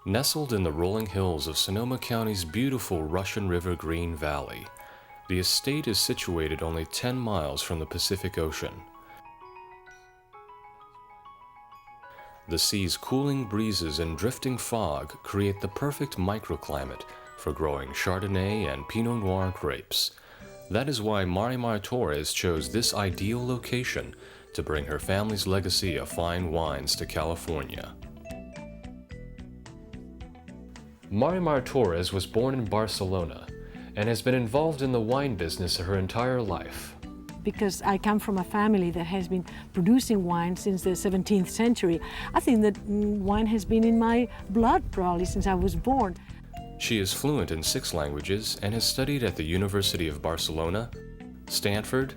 Nestled in the rolling hills of Sonoma County's beautiful Russian River Green Valley, the estate is situated only 10 miles from the Pacific Ocean. The sea's cooling breezes and drifting fog create the perfect microclimate for growing Chardonnay and Pinot Noir grapes. That is why Marimar Torres chose this ideal location to bring her family's legacy of fine wines to California. Marimar Torres was born in Barcelona and has been involved in the wine business her entire life. Because I come from a family that has been producing wine since the 17th century, I think that wine has been in my blood probably since I was born. She is fluent in 6 languages and has studied at the University of Barcelona, Stanford,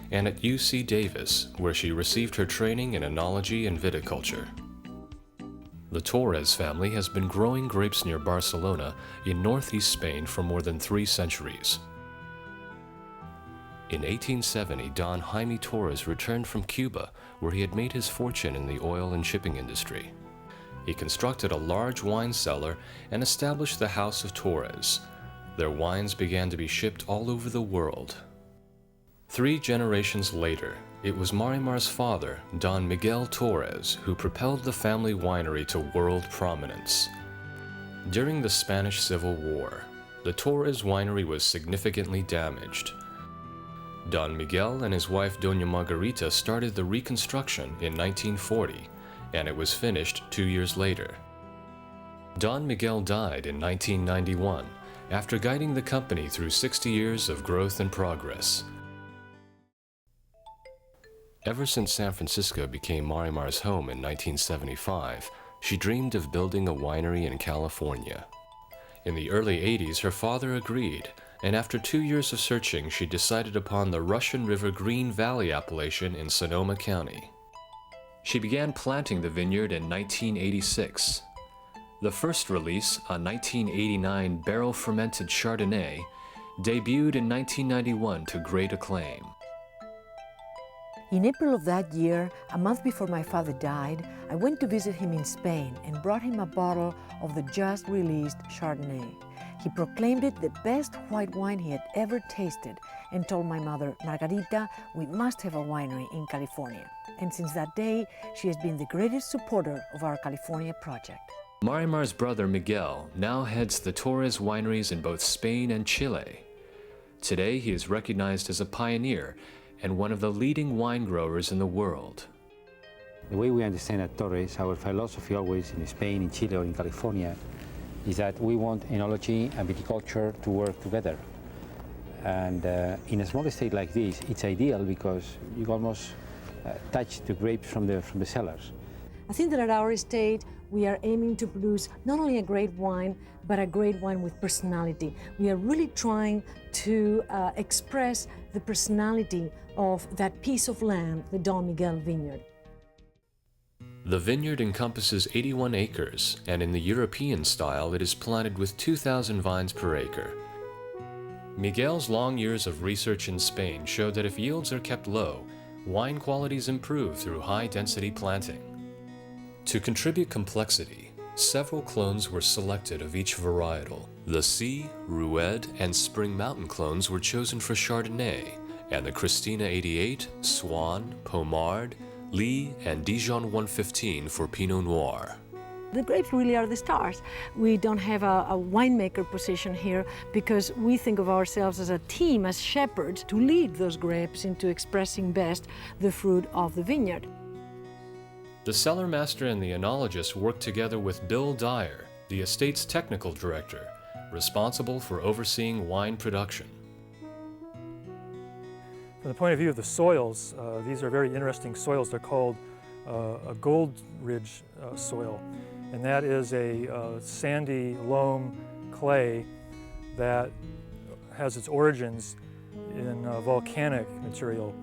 and at UC Davis, where she received her training in enology and viticulture. The Torres family has been growing grapes near Barcelona in northeast Spain for more than 3 centuries. In 1870, Don Jaime Torres returned from Cuba, where he had made his fortune in the oil and shipping industry. He constructed a large wine cellar and established the House of Torres. Their wines began to be shipped all over the world. 3 generations later, it was Marimar's father, Don Miguel Torres, who propelled the family winery to world prominence. During the Spanish Civil War, the Torres winery was significantly damaged. Don Miguel and his wife Doña Margarita started the reconstruction in 1940, and it was finished 2 years later. Don Miguel died in 1991, after guiding the company through 60 years of growth and progress. Ever since San Francisco became Marimar's home in 1975, she dreamed of building a winery in California. In the early 80s, her father agreed, and after 2 years of searching, she decided upon the Russian River Green Valley appellation in Sonoma County. She began planting the vineyard in 1986. The first release, a 1989 barrel-fermented Chardonnay, debuted in 1991 to great acclaim. In April of that year, a month before my father died, I went to visit him in Spain and brought him a bottle of the just released Chardonnay. He proclaimed it the best white wine he had ever tasted and told my mother, Margarita, we must have a winery in California. And since that day, she has been the greatest supporter of our California project. Marimar's brother Miguel now heads the Torres wineries in both Spain and Chile. Today, he is recognized as a pioneer and one of the leading wine growers in the world. The way we understand at Torres, our philosophy always in Spain, in Chile, or in California, is that we want enology and viticulture to work together. And in a small estate like this, it's ideal because you almost touch the grapes from the cellars. I think that at our estate, we are aiming to produce not only a great wine, but a great wine with personality. We are really trying to express the personality of that piece of land, the Don Miguel vineyard. The vineyard encompasses 81 acres, and in the European style, it is planted with 2,000 vines per acre. Miguel's long years of research in Spain show that if yields are kept low, wine qualities improve through high-density planting. To contribute complexity, several clones were selected of each varietal. The C, Roued, and Spring Mountain clones were chosen for Chardonnay, and the Christina 88, Swan, Pommard, Lee, and Dijon 115 for Pinot Noir. The grapes really are the stars. We don't have a winemaker position here because we think of ourselves as a team, as shepherds, to lead those grapes into expressing best the fruit of the vineyard. The cellar master and the enologist work together with Bill Dyer, the estate's technical director, responsible for overseeing wine production. From the point of view of the soils, these are very interesting soils. They're called a gold ridge soil, and that is a sandy loam clay that has its origins in volcanic material.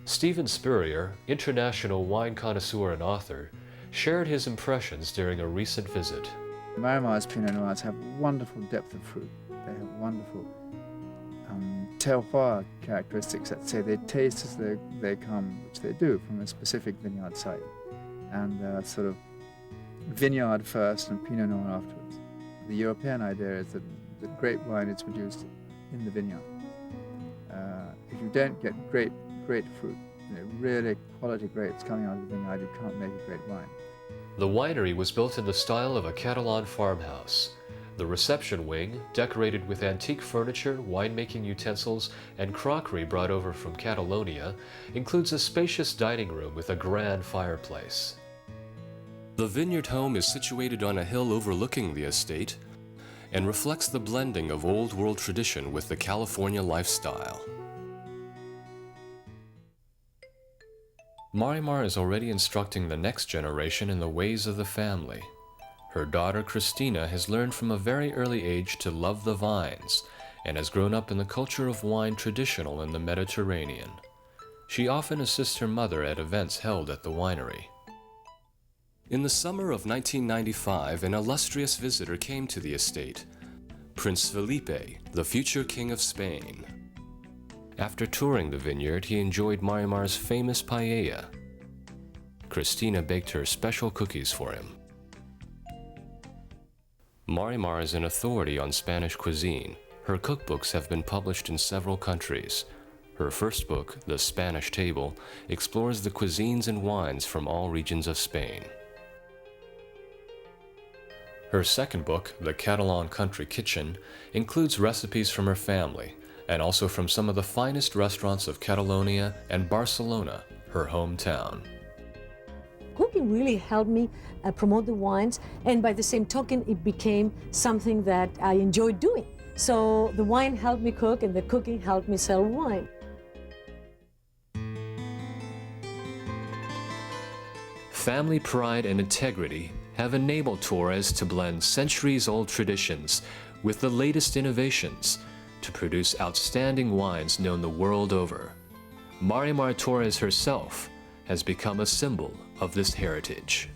Stephen Spurrier, international wine connoisseur and author, shared his impressions during a recent visit. Marimar's Pinot Noirs have wonderful depth of fruit. They have wonderful terroir characteristics that say they taste as they come, which they do from a specific vineyard site. And sort of vineyard first and Pinot Noir afterwards. The European idea is that the grape wine is produced in the vineyard. If you don't get great fruit, really quality grapes coming out of the vineyard, you can't make a great wine. The winery was built in the style of a Catalan farmhouse. The reception wing, decorated with antique furniture, winemaking utensils, and crockery brought over from Catalonia, includes a spacious dining room with a grand fireplace. The vineyard home is situated on a hill overlooking the estate and reflects the blending of old world tradition with the California lifestyle. Marimar is already instructing the next generation in the ways of the family. Her daughter Christina has learned from a very early age to love the vines and has grown up in the culture of wine traditional in the Mediterranean. She often assists her mother at events held at the winery. In the summer of 1995, an illustrious visitor came to the estate, Prince Felipe, the future King of Spain. After touring the vineyard, he enjoyed Marimar's famous paella. Christina baked her special cookies for him. Marimar is an authority on Spanish cuisine. Her cookbooks have been published in several countries. Her first book, The Spanish Table, explores the cuisines and wines from all regions of Spain. Her second book, The Catalan Country Kitchen, includes recipes from her family, and also from some of the finest restaurants of Catalonia and Barcelona, her hometown. Cooking really helped me promote the wines, and by the same token, it became something that I enjoyed doing. So the wine helped me cook, and the cooking helped me sell wine. Family pride and integrity have enabled Torres to blend centuries-old traditions with the latest innovations to produce outstanding wines known the world over. Marimar Torres herself has become a symbol of this heritage.